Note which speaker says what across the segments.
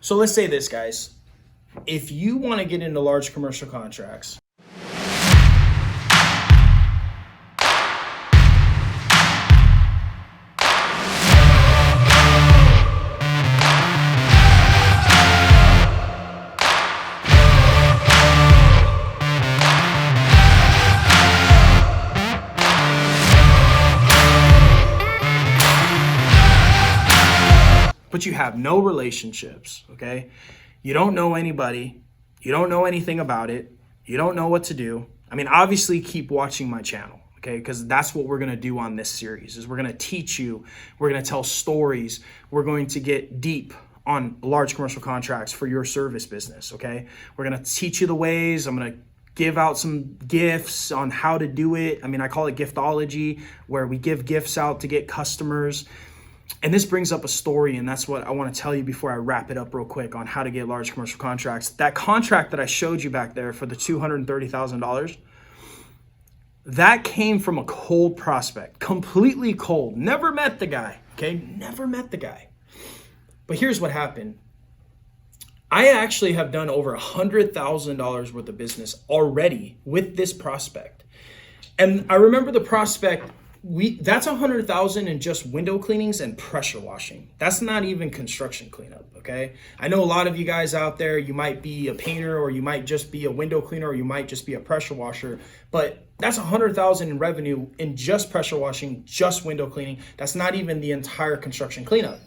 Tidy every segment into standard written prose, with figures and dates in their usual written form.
Speaker 1: So let's say this, guys. If you want to get into large commercial contracts, but you have no relationships, okay? You don't know anybody. You don't know anything about it. You don't know what to do. I mean, obviously keep watching my channel, okay? Because that's what we're going to do on this series is we're going to teach you. We're going to tell stories. We're going to get deep on large commercial contracts for your service business, okay? We're going to teach you the ways. I'm going to give out some gifts on how to do it. I mean, I call it giftology, where we give gifts out to get customers. And this brings up a story, and that's what I want to tell you before I wrap it up real quick on how to get large commercial contracts. That contract that I showed you back there for the $230,000, that came from a cold prospect, completely cold. Never met the guy, okay? Never met the guy. But here's what happened. I actually have done over $100,000 worth of business already with this prospect. And I remember the prospect, that's $100,000 in just window cleanings and pressure washing. That's not even construction cleanup, okay? I know a lot of you guys out there, you might be a painter, or you might just be a window cleaner, or you might just be a pressure washer, but that's $100,000 in revenue in just pressure washing, just window cleaning. That's not even the entire construction cleanup.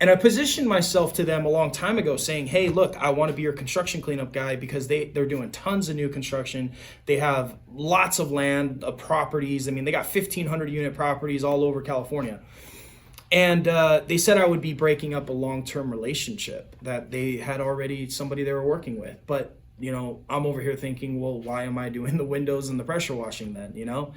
Speaker 1: And I positioned myself to them a long time ago saying, hey, look, I want to be your construction cleanup guy because they're doing tons of new construction. They have lots of land, properties. I mean, they got 1,500 unit properties all over California. And they said I would be breaking up a long-term relationship that they had already somebody they were working with. But, you know, I'm over here thinking, well, why am I doing the windows and the pressure washing then, you know?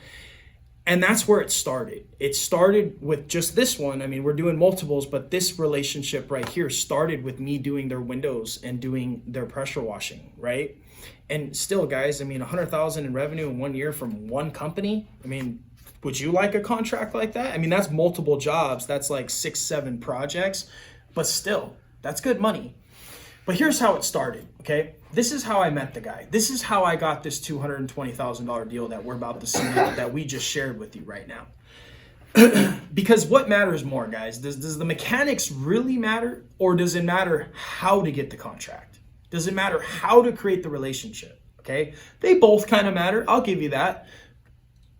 Speaker 1: And that's where it started. It started with just this one. I mean, we're doing multiples, but this relationship right here started with me doing their windows and doing their pressure washing, right? And still, guys, I mean, $100,000 in revenue in 1 year from one company. I mean, would you like a contract like that? I mean, that's multiple jobs. That's like 6, 7 projects, but still, that's good money. But here's how it started, okay? This is how I met the guy. This is how I got this $220,000 deal that we're about to see that we just shared with you right now. Because what matters more, guys? Does the mechanics really matter, or does it matter how to get the contract? Does it matter how to create the relationship, okay? They both kind of matter. I'll give you that.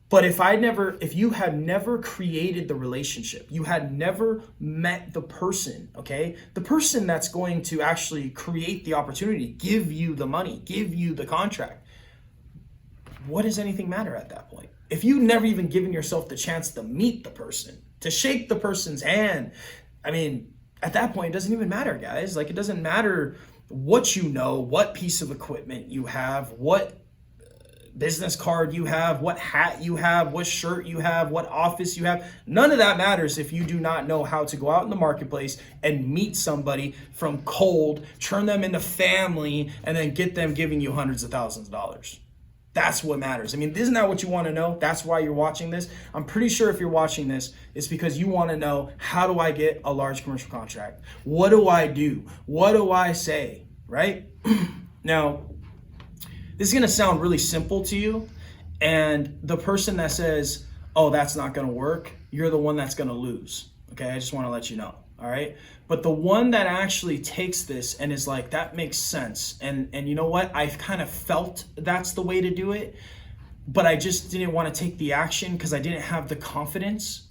Speaker 1: But if you had never created the relationship, you had never met the person, okay? The person that's going to actually create the opportunity, give you the money, give you the contract. What does anything matter at that point? If you've never even given yourself the chance to meet the person, to shake the person's hand, I mean, at that point, it doesn't even matter, guys. Like, it doesn't matter what you know, what piece of equipment you have, what business card you have, what hat you have, what shirt you have, what office you have. None of that matters if you do not know how to go out in the marketplace and meet somebody from cold, turn them into family, and then get them giving you hundreds of thousands of dollars. That's what matters. I mean, isn't that what you want to know? That's why you're watching this. I'm pretty sure if you're watching this, it's because you want to know, how do I get a large commercial contract? What do I do? What do I say, right? Now, this is going to sound really simple to you, and the person that says, oh, that's not going to work, you're the one that's going to lose, okay? I just want to let you know, all right? But the one that actually takes this and is like, that makes sense, and you know what? I've kind of felt that's the way to do it, but I just didn't want to take the action because I didn't have the confidence.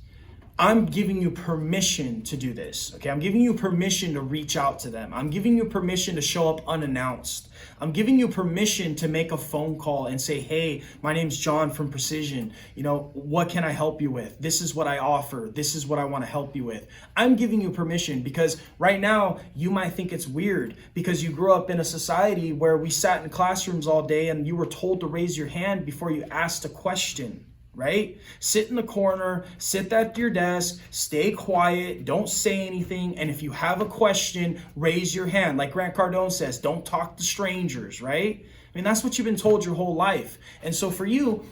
Speaker 1: I'm giving you permission to do this, okay? I'm giving you permission to reach out to them. I'm giving you permission to show up unannounced. I'm giving you permission to make a phone call and say, hey, my name's John from Precision. You know, what can I help you with? This is what I offer. This is what I want to help you with. I'm giving you permission because right now you might think it's weird because you grew up in a society where we sat in classrooms all day and you were told to raise your hand before you asked a question. Right? Sit in the corner, sit at your desk, stay quiet, don't say anything. And if you have a question, raise your hand. Like Grant Cardone says, don't talk to strangers, right? I mean, that's what you've been told your whole life. And so for you,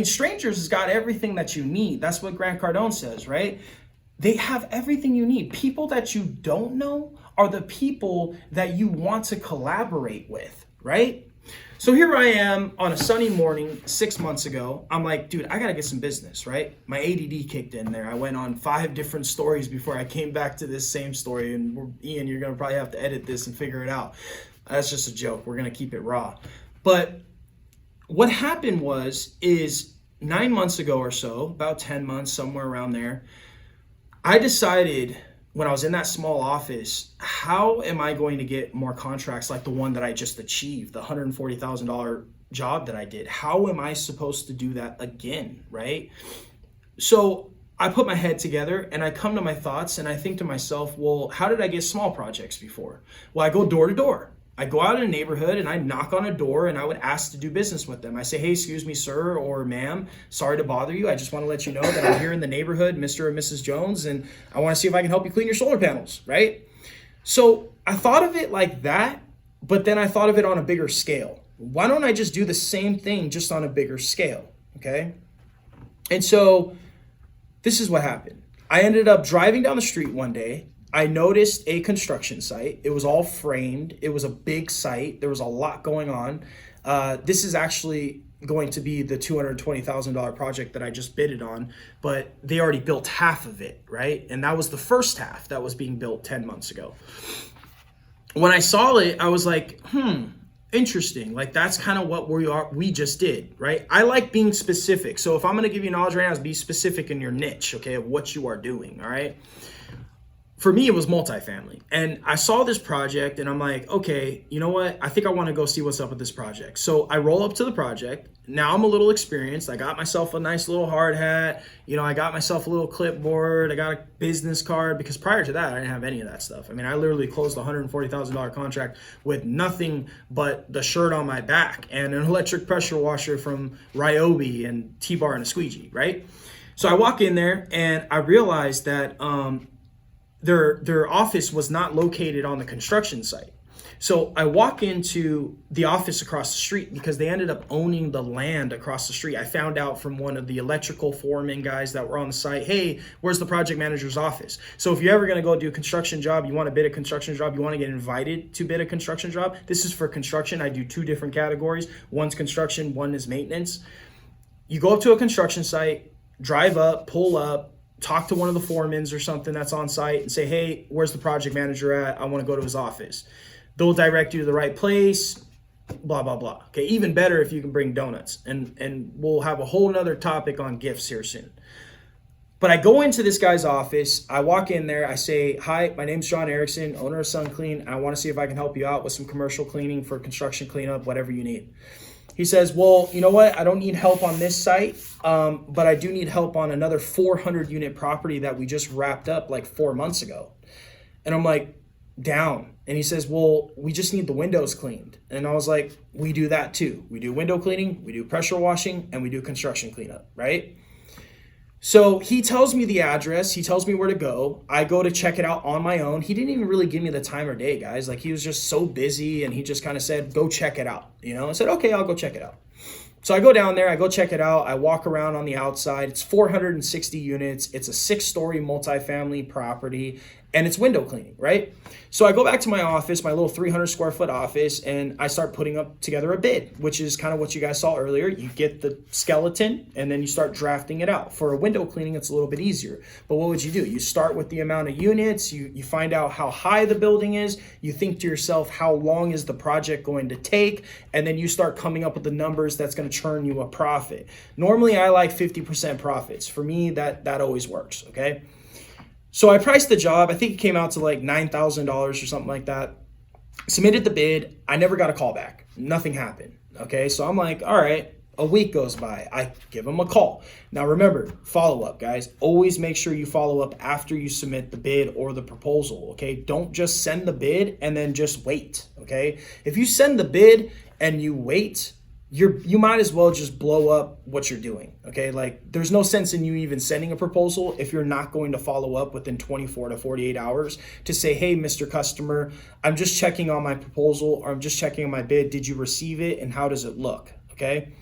Speaker 1: strangers has got everything that you need. That's what Grant Cardone says, right? They have everything you need. People that you don't know are the people that you want to collaborate with, right? So here I am on a sunny morning 6 months ago. I'm like, dude, I got to get some business, right? My ADD kicked in there. I went on 5 different stories before I came back to this same story. And Ian, you're going to probably have to edit this and figure it out. That's just a joke. We're going to keep it raw. But what happened is 9 months ago or so, about 10 months, somewhere around there, I decided when I was in that small office, how am I going to get more contracts like the one that I just achieved, the $140,000 job that I did? How am I supposed to do that again, right? So I put my head together and I come to my thoughts and I think to myself, well, how did I get small projects before? Well, I go door to door. I go out in a neighborhood and I knock on a door and I would ask to do business with them. I say, hey, excuse me, sir or ma'am, sorry to bother you. I just want to let you know that I'm here in the neighborhood, Mr. or Mrs. Jones, and I want to see if I can help you clean your solar panels, right? So I thought of it like that, but then I thought of it on a bigger scale. Why don't I just do the same thing just on a bigger scale, okay? And so this is what happened. I ended up driving down the street one day. I noticed a construction site. It was all framed. It was a big site. There was a lot going on. This is actually going to be the $220,000 project that I just bidded on, but they already built half of it, right? And that was the first half that was being built 10 months ago. When I saw it, I was like, interesting. Like that's kind of what we just did, right? I like being specific. So if I'm going to give you knowledge right now, be specific in your niche, okay, of what you are doing, all right? For me, it was multifamily. And I saw this project and I'm like, okay, you know what? I think I want to go see what's up with this project. So I roll up to the project. Now I'm a little experienced. I got myself a nice little hard hat. You know, I got myself a little clipboard. I got a business card because prior to that, I didn't have any of that stuff. I mean, I literally closed a $140,000 contract with nothing but the shirt on my back and an electric pressure washer from Ryobi and T-Bar and a squeegee, right? So I walk in there and I realized that, their office was not located on the construction site. So I walk into the office across the street because they ended up owning the land across the street. I found out from one of the electrical foreman guys that were on the site, hey, where's the project manager's office? So if you're ever going to go do a construction job, you want to bid a construction job, you want to get invited to bid a construction job, this is for construction. I do 2 different categories. One's construction, one is maintenance. You go up to a construction site, drive up, pull up, talk to one of the foremans or something that's on site and say, hey, where's the project manager at? I want to go to his office. They'll direct you to the right place, blah, blah, blah. Okay, even better if you can bring donuts. And we'll have a whole nother topic on gifts here soon. But I go into this guy's office. I walk in there. I say, hi, my name's John Erikson, owner of Sunclean. I want to see if I can help you out with some commercial cleaning for construction cleanup, whatever you need. He says, well, you know what? I don't need help on this site, but I do need help on another 400 unit property that we just wrapped up like 4 months ago. And I'm like, down. And he says, well, we just need the windows cleaned. And I was like, we do that too. We do window cleaning, we do pressure washing, and we do construction cleanup, right? So he tells me the address. He tells me where to go. I go to check it out on my own. He didn't even really give me the time or day, guys. Like he was just so busy and he just kind of said, go check it out. You know, I said, okay, I'll go check it out. So I go down there, I go check it out. I walk around on the outside. It's 460 units. It's a 6-story multifamily property and it's window cleaning, right? So I go back to my office, my little 300 square foot office, and I start putting up together a bid, which is kind of what you guys saw earlier. You get the skeleton and then you start drafting it out. For a window cleaning, it's a little bit easier. But what would you do? You start with the amount of units, you find out how high the building is, you think to yourself, how long is the project going to take? And then you start coming up with the numbers that's going to churn you a profit. Normally, I like 50% profits. For me, that always works, okay? So I priced the job. I think it came out to like $9,000 or something like that. Submitted the bid. I never got a call back. Nothing happened. Okay, so I'm like, all right, a week goes by. I give them a call. Now remember, follow up, guys. Always make sure you follow up after you submit the bid or the proposal, okay? Don't just send the bid and then just wait, okay? If you send the bid and you wait, you might as well just blow up what you're doing, okay? Like there's no sense in you even sending a proposal if you're not going to follow up within 24 to 48 hours to say, hey, Mr. Customer, I'm just checking on my proposal or I'm just checking on my bid. Did you receive it and how does it look, okay?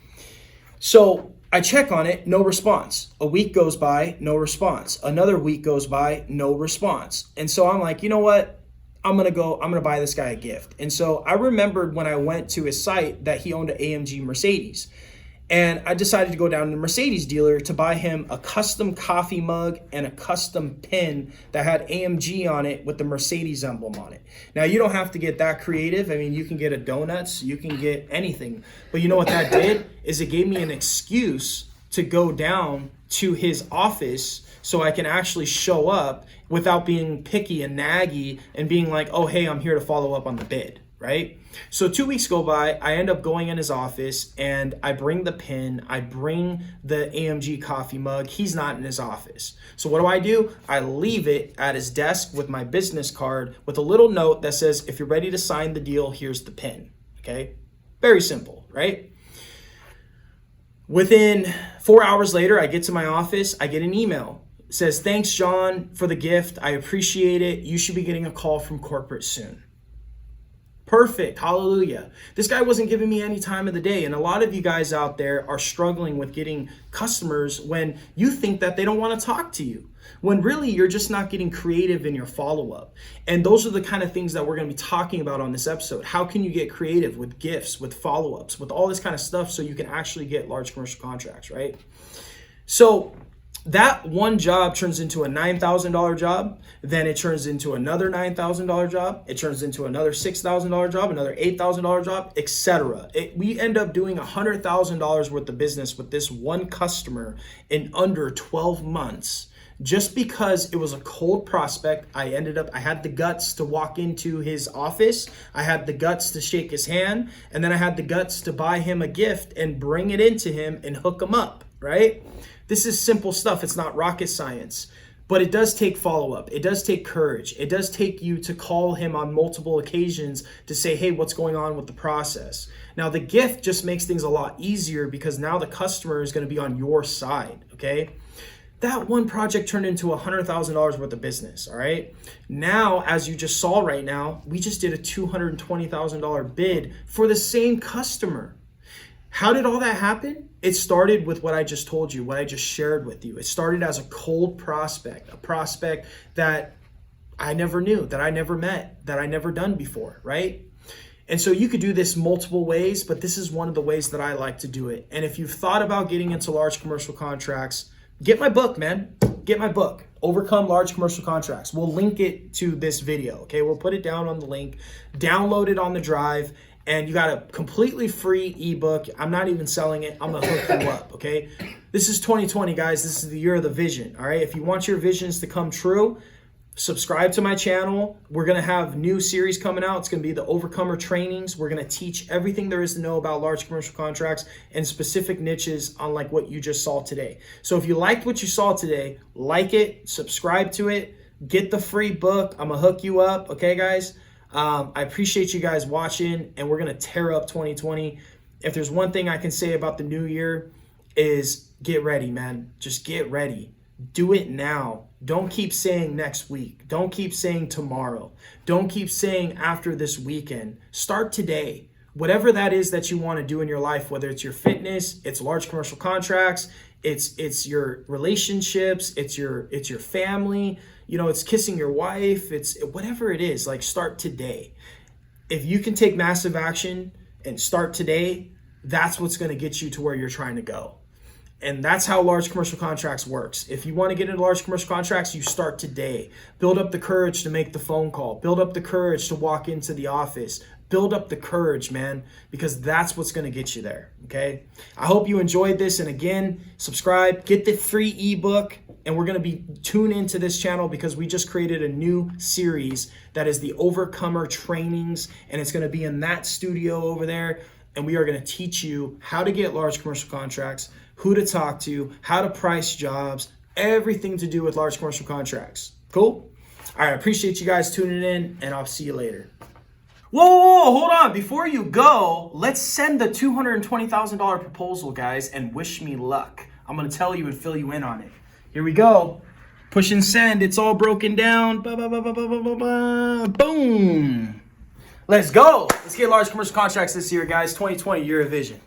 Speaker 1: So I check on it, no response. A week goes by, no response. Another week goes by, no response. And so I'm like, you know what? I'm gonna buy this guy a gift. And so I remembered when I went to his site that he owned an AMG Mercedes. And I decided to go down to the Mercedes dealer to buy him a custom coffee mug and a custom pin that had AMG on it with the Mercedes emblem on it. Now, you don't have to get that creative. I mean, you can get a donuts, you can get anything. But you know what that did? Is it gave me an excuse to go down to his office so I can actually show up without being picky and naggy and being like, oh, hey, I'm here to follow up on the bid, right? So 2 weeks go by, I end up going in his office and I bring the pin, I bring the AMG coffee mug. He's not in his office. So what do? I leave it at his desk with my business card with a little note that says, if you're ready to sign the deal, here's the pin, okay? Very simple, right? Within 4 hours later, I get to my office, I get an email. It says, thanks, John, for the gift. I appreciate it. You should be getting a call from corporate soon. Perfect. Hallelujah. This guy wasn't giving me any time of the day. And a lot of you guys out there are struggling with getting customers when you think that they don't want to talk to you, when really you're just not getting creative in your follow-up. And those are the kind of things that we're going to be talking about on this episode. How can you get creative with gifts, with follow-ups, with all this kind of stuff so you can actually get large commercial contracts, right? So that one job turns into a $9,000 job, then it turns into another $9,000 job, it turns into another $6,000 job, another $8,000 job, etc. We end up doing $100,000 worth of business with this one customer in under 12 months. Just because it was a cold prospect, I had the guts to walk into his office, I had the guts to shake his hand, and then I had the guts to buy him a gift and bring it into him and hook him up, right? This is simple stuff. It's not rocket science, but it does take follow-up. It does take courage. It does take you to call him on multiple occasions to say, hey, what's going on with the process? Now, the gift just makes things a lot easier because now the customer is going to be on your side, okay? That one project turned into $100,000 worth of business, all right? Now, as you just saw right now, we just did a $220,000 bid for the same customer. How did all that happen? It started with what I just told you, what I just shared with you. It started as a cold prospect, a prospect that I never knew, that I never met, that I never done before, right? And so you could do this multiple ways, but this is one of the ways that I like to do it. And if you've thought about getting into large commercial contracts, get my book, man. Get my book, Overcome Large Commercial Contracts. We'll link it to this video, okay? We'll put it down on the link, download it on the drive, and you got a completely free ebook. I'm not even selling it. I'm gonna hook you up, okay? This is 2020, guys. This is the year of the vision, all right? If you want your visions to come true, subscribe to my channel. We're gonna have new series coming out. It's gonna be the Overcomer trainings. We're gonna teach everything there is to know about large commercial contracts and specific niches on like what you just saw today. So if you liked what you saw today, like it, subscribe to it, get the free book. I'm gonna hook you up, okay, guys? I appreciate you guys watching, and we're going to tear up 2020. If there's one thing I can say about the new year is get ready, man. Just get ready. Do it now. Don't keep saying next week. Don't keep saying tomorrow. Don't keep saying after this weekend. Start today. Whatever that is that you want to do in your life, whether it's your fitness, it's large commercial contracts, it's your relationships, it's your family, you know, it's kissing your wife, it's whatever it is, like start today. If you can take massive action and start today, that's what's going to get you to where you're trying to go. And that's how large commercial contracts works. If you want to get into large commercial contracts, you start today. Build up the courage to make the phone call. Build up the courage to walk into the office. Build up the courage, man, because that's what's going to get you there, okay? I hope you enjoyed this. And again, subscribe, get the free ebook, and we're going to be tuned into this channel because we just created a new series that is the Overcomer trainings, and it's going to be in that studio over there. And we are going to teach you how to get large commercial contracts, who to talk to, how to price jobs, everything to do with large commercial contracts. Cool? All right, I appreciate you guys tuning in, and I'll see you later. Whoa, hold on. Before you go, let's send the $220,000 proposal, guys, and wish me luck. I'm going to tell you and fill you in on it. Here we go. Push and send. It's all broken down. Boom. Let's go. Let's get large commercial contracts this year, guys. 2020, year of vision.